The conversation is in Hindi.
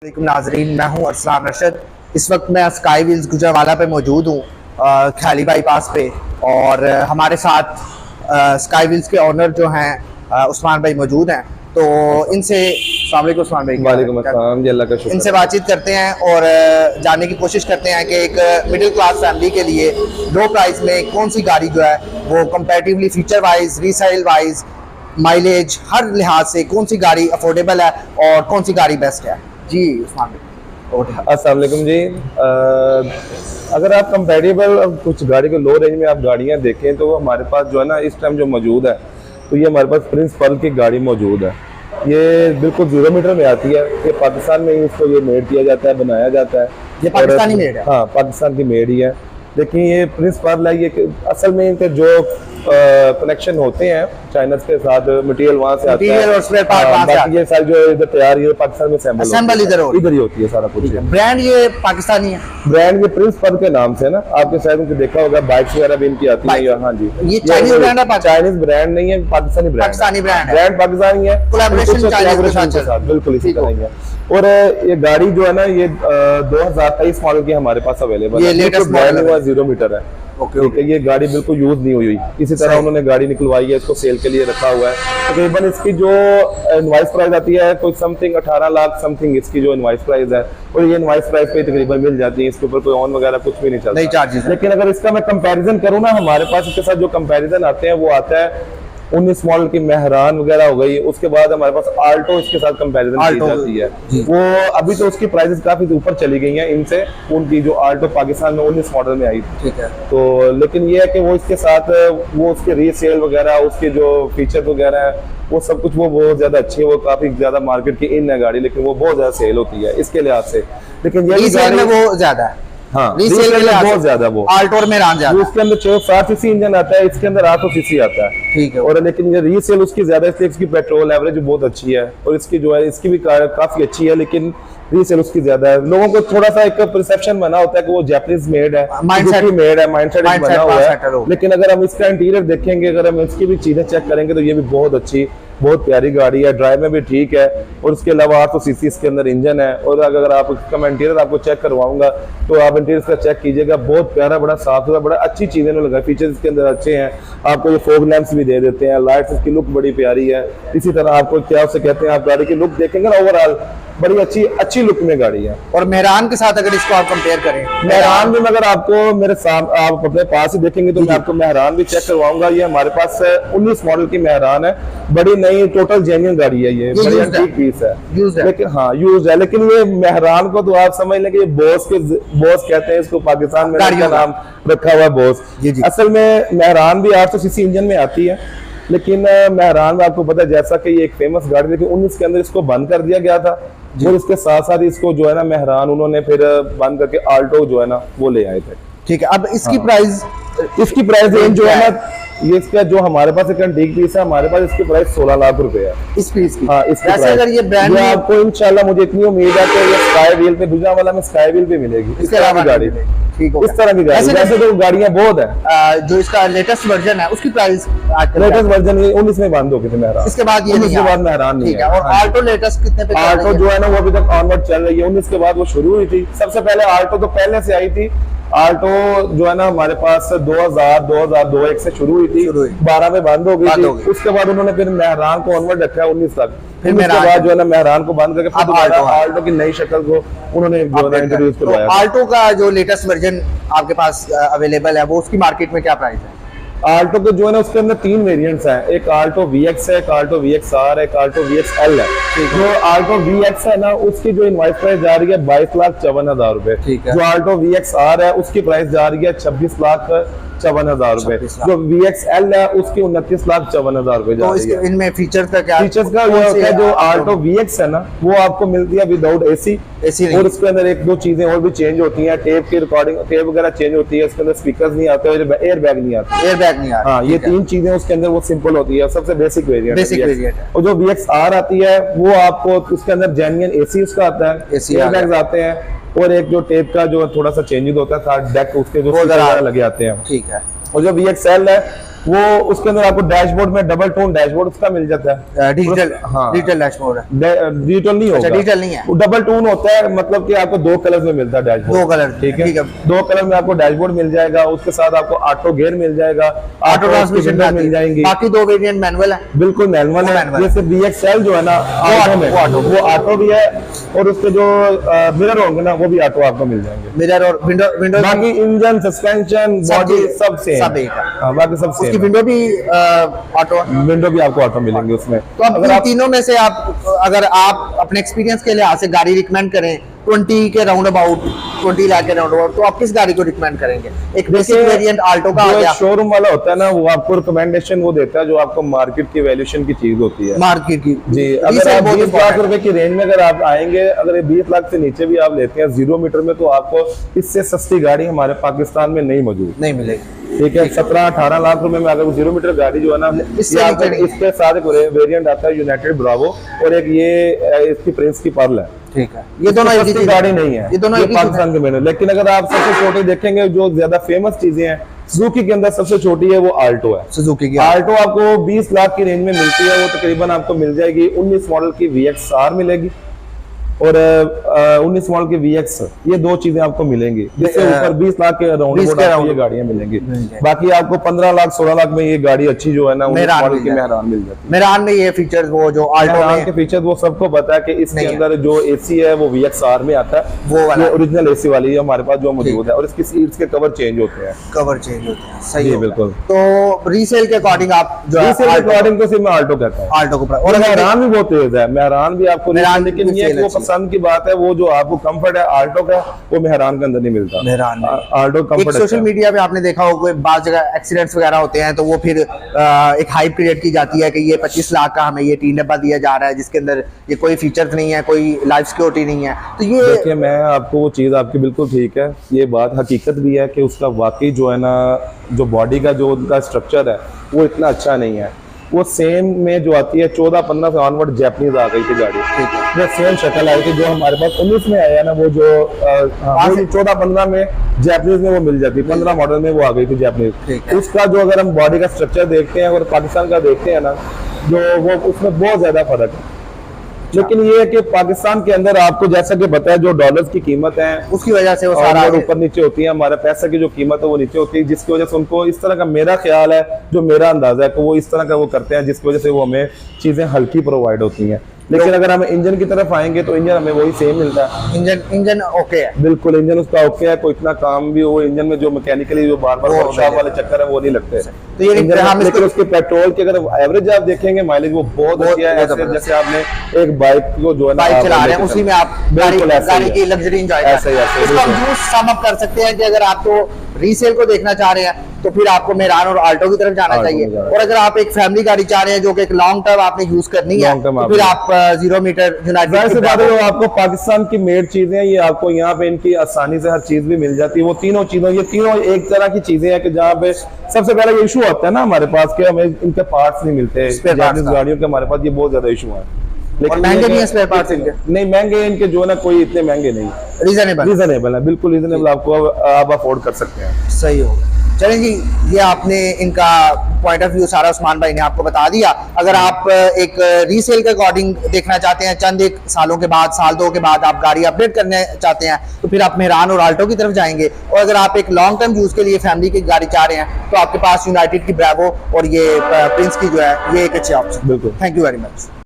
नाजरीन, मैं हूं अरसलान रशद। इस वक्त मैं स्काई व्हील्स गुजरावाला पे मौजूद हूं, ख्याली बाईपास पे। और हमारे साथ स्काई व्हील्स के ऑनर जो हैं उस्मान भाई मौजूद हैं। तो इनसे अस्सलाम वालेकुम उस्मान भाई। वालेकुम अस्सलाम जी, अल्लाह का शुक्र। इनसे बातचीत करते हैं और जानने की कोशिश करते हैं कि एक मिडिल क्लास फैमिली के लिए लो प्राइस में कौन सी गाड़ी जो है वो comparatively feature wise, resale wise, mileage, हर लिहाज से कौन सी गाड़ी अफोर्डेबल है और कौन सी गाड़ी बेस्ट है। जी उस्मान भाई। अस्सलाम वालेकुम जी। अगर आप कंपैटिबल कुछ गाड़ी को लो रेंज में आप गाड़ियां देखें तो हमारे पास जो है ना इस टाइम जो मौजूद है, तो ये हमारे पास प्रिंस पर्ल की गाड़ी मौजूद है। ये बिल्कुल 0 मीटर में आती है। ये पाकिस्तान में ही इसको ये मेड किया जाता है, बनाया जाता है। ये पाकिस्तानी मेड है? हाँ, पाकिस्तान की मेड ही है। लेकिन ये प्रिंस पर्ल है, ये असल में इनके जो कनेक्शन होते हैं चाइना के साथ, मटेरियल वहाँ से आता है और स्पेयर पार्ट वहाँ से बाकी ये सारी जो इधर तैयार है पाकिस्तान में असेंबल इधर ही होती है सारा कुछ। ब्रांड ये पाकिस्तानी है? ब्रांड ये प्रिंस पर्ल के नाम से है ना, आपके शायद उनको देखा होगा, बाइक्स वगैरह भी इनकी आती है। हाँ जी, ये चाइनीज ब्रांड है? चाइनीज ब्रांड नहीं है, पाकिस्तानी ब्रांड है। ब्रांड पाकिस्तानी है, कोलैबोरेशन के साथ बिल्कुल इसी तरह है। और ये गाड़ी जो है ना ये 2023 मॉडल की हमारे पास अवेलेबल है। लेटेस्ट मॉडल है, 0 मीटर है। ओके। ये गाड़ी बिल्कुल यूज नहीं हुई। इसी तरह उन्होंने गाड़ी निकलवाई है, इसको सेल के लिए रखा हुआ है। तकरीबन इसकी जो इनवॉइस प्राइस आती है कोई समथिंग 18 लाख समथिंग इसकी जो इनवॉइस प्राइस है, और ये इनवॉइस प्राइस पे तकरीबन मिल जाती है। इसके ऊपर कोई ऑन वगैरह कुछ भी नहीं चलता, नहीं चार्जेस। लेकिन अगर इसका मैं कंपैरिजन करूँ ना, हमारे पास इसके साथ जो कंपैरिजन आते हैं वो आता है 19 मॉडल की मेहरान वगैरह हो गई। उसके बाद हमारे पास आल्टो इसके साथ कंपैरिजन की जाती है। वो अभी तो उसकी प्राइसेस काफी ऊपर चली गई हैं इनसे, उनकी जो आल्टो पाकिस्तान में 19 मॉडल में आई थी। ठीक है। तो लेकिन ये है कि वो इसके साथ वो उसके रीसेल वगैरह, उसके जो फीचर वगैरह है वो सब कुछ वो बहुत ज्यादा अच्छी है। वो काफी ज्यादा मार्केट की इन है गाड़ी, लेकिन वो बहुत ज्यादा सेल होती है इसके लिहाज से। लेकिन ये गाड़ी में वो ज्यादा है। हाँ, रीसेल के लिए बहुत ज्यादा वो आल्टो में उसके अंदर 60 सीसी इंजन आता है, इसके अंदर 800 सीसी आता है। ठीक है। और लेकिन ये रीसेल उसकी ज्यादा, इसलिए इसकी पेट्रोल एवरेज बहुत अच्छी है, और इसकी जो है इसकी भी काफी अच्छी है, लेकिन रीसेल उसकी ज्यादा है। लोगों को थोड़ा सा एक परसेप्शन बना होता है कि वो जापानीज मेड है, माइंडसेट बना हुआ है। लेकिन अगर हम इसका इंटीरियर देखेंगे, अगर हम इसकी भी चीजें चेक करेंगे, तो ये भी बहुत अच्छी, बहुत प्यारी गाड़ी है। ड्राइव में भी ठीक है, और उसके अलावा 800 सीसी इसके अंदर इंजन है। और अगर आप इसका इंटीरियर आपको चेक करवाऊंगा तो आप इंटीरियर का चेक कीजिएगा, बहुत प्यारा, बड़ा साफ सुथरा, बड़ा अच्छी चीजें लगा। फीचर्स इसके अंदर अच्छे हैं। आपको ये फॉग लैंप्स भी दे देते हैं, लाइट्स, इसकी लुक बड़ी प्यारी है। इसी तरह आपको क्या उसे कहते हैं, आप गाड़ी की लुक देखेंगे ना, ओवरऑल बड़ी अच्छी लुक में गाड़ी है। और मेहरान के साथ अगर इसको आप कंपेयर करें, मेहरान में अगर आपको मेरे सामने आप अपने पास ही देखेंगे तो मैं आपको मेहरान भी चेक करवाऊंगा। ये हमारे पास 19 मॉडल की मेहरान है, बड़ी नई टोटल जेन्युइन गाड़ी है। ये बड़ी ठीक पीस है, लेकिन हाँ यूज है। लेकिन ये मेहरान को तो आप समझ लें कि बॉस कहते हैं इसको, पाकिस्तान में गाड़ी का नाम रखा हुआ है बॉस। असल में मेहरान भी 800 सीसी इंजन में आती है, लेकिन मेहरान में आपको पता है जैसा कि ये एक फेमस गाड़ी, लेकिन 19 के अंदर इसको बंद कर दिया गया था। और इसके साथ साथ इसको जो है ना मेहरान उन्होंने फिर बंद करके आल्टो जो है ना वो ले आए थे। ठीक है। अब इसकी प्राइस रेंज जो है ना, ये इसका जो हमारे पास एक एंटीक पीस है, हमारे पास इसकी प्राइस 16 लाख रुपए है इस पीस की। हाँ, इसकी प्राइस अगर ये ब्रांड में आपको इंशाल्लाह मुझे इतनी उम्मीद है कि ये स्काई व्हील पे गुजरावाला में स्काई व्हील पे मिलेगी इस तरह की गाड़ी। ठीक है, इस तरह की गाड़ी। वैसे तो गाड़ियां बहुत है। जो इसका लेटेस्ट वर्जन है उसकी प्राइस लेटेस्ट वर्जन 19 में बंद हो गई थी मेहरान। इसके बाद ये इसके बाद मेहरान नहीं है। और आल्टो लेटेस्ट कितने पे? आल्टो जो है ना वो अभी तक ऑनवर्ड चल रही है। 19 के बाद वो शुरू हुई थी। सबसे पहले आल्टो तो पहले से आई थी। आल्टो जो है ना हमारे पास 2001 से शुरू हुई थी, 12 में बंद हो गई थी। उसके बाद उन्होंने फिर मेहरान को ऑनवर्ड रखा है 19 तक। फिर उसके बाद जो है ना मेहरान को बंद करके फिर आल्टो की नई शक्ल को उन्होंने इंट्रोड्यूस करवाया। आल्टो का जो लेटेस्ट वर्जन आपके पास अवेलेबल है वो उसकी मार्केट में क्या प्राइस है? आल्टो के जो है ना उसके अंदर 3 वेरिएंट्स हैं। एक आल्टो VX है, एक आल्टो VXR है, एक आल्टो VXL है। जो आल्टो VX है ना उसकी जो इनवॉइस प्राइस जा रही है 22,54,000 रुपए। जो आल्टो VXR है उसकी प्राइस जा रही है 26,54,000 रुपए। जो VXL है उसकी 29,54,000 रुपए जा रही है। इनमें फीचर्स का क्या? फीचर्स का ये होता है, जो आल्टो VX है ना वो आपको मिलती है विदाउट AC। और इसके अंदर एक दो चीजें और भी चेंज होती हैं। टेप की रिकॉर्डिंग, टेप वगैरह चेंज होती है। इसके अंदर स्पीकर्स नहीं आते, एयर बैग नहीं आता। हाँ, ये 3 चीजें उसके अंदर वो सिंपल होती है। सबसे बेसिक वेरिएंट है। और जो VXR आती है वो आपको उसके अंदर जेन्युइन AC उसका आता है, एयर बैग्स आते हैं, और एक जो टेप का जो थोड़ा सा चेंजेस होता है, थर्ड डेक उसके जो लगे आते हैं। ठीक है। और जो VXL है वो उसके अंदर आपको डैशबोर्ड में डबल टोन डैशबोर्ड उसका मिल जाता है। डिजिटल, हाँ डिजिटल डैशबोर्ड है। डिजिटल नहीं होगा, डिजिटल नहीं है, वो डबल टोन होता है, मतलब कि आपको 2 कलर में मिलता है डैशबोर्ड। 2 कलर, ठीक है, 2 कलर में आपको डैशबोर्ड मिल जाएगा। उसके साथ आपको ऑटो गियर मिल जाएगा, ऑटो ट्रांसमिशन मिल जाएंगी। बाकी 2 वेरिएंट मैनुअल है। बिल्कुल मैनुअल है। जैसे BXL जो है ना वो ऑटो भी है, और उसके जो मिरर होंगे ना वो भी ऑटो आपको मिल जाएंगे। मिरर और विंडो बाकी इंजन, सस्पेंशन, बॉडी सब सेम, सब एक है। बाकी सब सेम। उसकी विंडो भी ऑटो, विंडो भी आपको ऑटो मिलेंगे उसमें। तो अब इन तीनों में से अगर आप अपने एक्सपीरियंस के लिहाज से गाड़ी रिकमेंड करें 20 के राउंड अबाउट, 20 लाख के राउंड अबाउट, तो आप किस गाड़ी को रिकमेंड करेंगे? एक बेसिक वेरिएंट आल्टो का आ गया, शोरूम वाला होता है ना, वो आपको रिकमेंडेशन वो देता है जो आपको मार्केट की वैल्यूएशन की चीज होती है, मार्केट की जी। अगर आप 20 लाख रुपए की रेंज में अगर आप आएंगे, अगर ये 20 लाख से नीचे भी आप लेते हैं 0 मीटर में, तो आपको इससे सस्ती गाड़ी हमारे पाकिस्तान में नहीं मौजूद, नहीं मिलेगी। ठीक है। 17-18 लाख रुपए में अगर 0 मीटर गाड़ी जो है ना, इसके साथ एक वेरिएंट आता है यूनाइटेड ब्रावो, और एक ये इसकी प्रिंस की पर्ल है, ठीक है। ये दोनों एक ही गाड़ी नहीं है, ये दोनों एक ही पाकिस्तान के मेनू। लेकिन अगर आप सबसे छोटे देखेंगे, जो ज्यादा फेमस चीजें हैं, सुजुकी के अंदर सबसे छोटी है वो आल्टो है। सुजुकी की आल्टो आपको 20 लाख की रेंज में मिलती है, वो तकरीबन आपको मिल जाएगी 19 मॉडल की VXR मिलेगी, और 19 मॉडल की VX, ये 2 चीजें आपको मिलेंगी। जिससे ऊपर 20 लाख के राउंड ये गाड़ियां मिलेंगी। बाकी आपको 15 लाख 16 लाख में ये गाड़ी अच्छी जो है ना, 19 मॉडल की मेहरान मिल जाती है। मेहरान में ये फीचर्स, वो जो आल्टो के फीचर्स वो सबको पता है कि इसके अंदर जो AC है वो VXR में आता है, वो वाला ओरिजिनल AC वाली है हमारे पास जो मौजूद है, और इसकी सीट्स के कवर चेंज होते हैं, कवर चेंज होते हैं। सही है, बिल्कुल। तो रीसेल के अकॉर्डिंग आप जो रीसेल के अकॉर्डिंग तो सिर्फ मैं आल्टो कहता हूं, आल्टो को, और मेहरान भी बहुत तेज है, मेहरान भी आपको, लेकिन ये वो पसंद की बात है, वो जो आपको कंफर्ट है आल्टो का, वो मेहरान के अंदर नहीं मिलता। Mehran Alto comfort. Social media पे आपने देखा होगा बात जगह एक्सीडेंट्स वगैरह होते हैं, तो वो फिर एक हाइप क्रिएट की जाती है कि ये 25 लाख का हमें ये टीन डब्बा दिया जा रहा है, जिसके अंदर ये कोई फीचर्स नहीं है, कोई लाइफ सिक्योरिटी नहीं है। तो ये देखिए, मैं आपको वो चीज़ आपकी बिल्कुल ठीक है, ये बात हकीकत भी है कि उसका वाकई जो है ना, जो बॉडी का जो उनका स्ट्रक्चर है वो इतना अच्छा नहीं है। वो सेम में जो आती है 14-15 से ऑनवर्ड जैपनीज आ गई थी गाड़ी, ठीक है, जो सेम शक्ल आई थी, जो हमारे पास 19 में आया ना, वो जो 14-15 में जैपनीज में वो मिल जाती है, 15 मॉडल में वो आ गई थी जैपनीज। उसका जो अगर हम बॉडी का स्ट्रक्चर देखते हैं और पाकिस्तान का देखते हैं ना, जो वो उसमें बहुत ज्यादा फर्क है। लेकिन ये है कि पाकिस्तान के अंदर आपको जैसा कि बताया, जो डॉलर्स की कीमत है उसकी वजह से वो सारा ऊपर नीचे होती है, हमारे पैसे की जो कीमत है वो नीचे होती है, जिसकी वजह से उनको इस तरह का, मेरा ख्याल है, जो मेरा अंदाजा है कि वो इस तरह का वो करते हैं, जिसकी वजह से वो हमें चीजें हल्की प्रोवाइड होती हैं। लेकिन अगर हम इंजन की तरफ आएंगे तो इंजन हमें वही सेम मिलता है। इंजन ओके है, बिल्कुल, इंजन उसका ओके है, कोई इतना काम भी हो, इंजन में जो मैकेनिकली जो बार बार वर्कशॉप वाले चक्कर है वो नहीं लगते। तो ये लेकिन उसके पेट्रोल की अगर एवरेज आप देखेंगे, माइलेज वो बहुत अच्छी है। जैसे आपने एक बाइक को जो है ना बाइक चला रहे हैं, उसी में आप गाड़ी की लग्जरी एंजॉय कर सकते हैं। इसको हम यूज सम अप कर सकते हैं कि अगर आपको रीसेल को देखना चाह रहे हैं तो फिर आपको मेहरान और आल्टो की तरफ जाना चाहिए, और अगर आप एक फैमिली गाड़ी चाह रहे हैं जो कि एक लॉन्ग टर्म आपने यूज करनी है, तो फिर आप 0 मीटर यूनाइटेड से बात है, आपको पाकिस्तान की मेड चीजें, ये आपको यहाँ पे इनकी आसानी से हर चीज भी मिल जाती है। वो तीनों चीजों, ये तीनों एक तरह की चीजें हैं कि जहाँ पे सबसे पहले ये इशू आता है ना हमारे पास कि हमें इनके पार्ट्स नहीं मिलते, गाड़ियों के हमारे पास ये बहुत ज्यादा इशू है। लेकिन महंगे नहीं है स्पेयर पार्ट्स इनके, नहीं महंगे इनके जो है ना, कोई इतने महंगे नहीं, रीजनेबल है, बिल्कुल रीजनेबल, आपको आप अफोर्ड कर सकते हैं। सही होगा। चलें जी, ये आपने इनका पॉइंट ऑफ व्यू सारा उस्मान भाई ने आपको बता दिया। अगर आप एक रीसेल के अकॉर्डिंग देखना चाहते हैं, चंद एक सालों के बाद, साल 2 के बाद आप गाड़ी अपडेट करने चाहते हैं, तो फिर आप मेहरान और आल्टो की तरफ जाएंगे। और अगर आप एक लॉन्ग टर्म यूज के लिए फैमिली की गाड़ी चाह रहे हैं, तो आपके पास यूनाइटेड की ब्रावो और ये प्रिंस की जो है, ये एक अच्छे ऑप्शन। बिल्कुल, थैंक यू वेरी मच।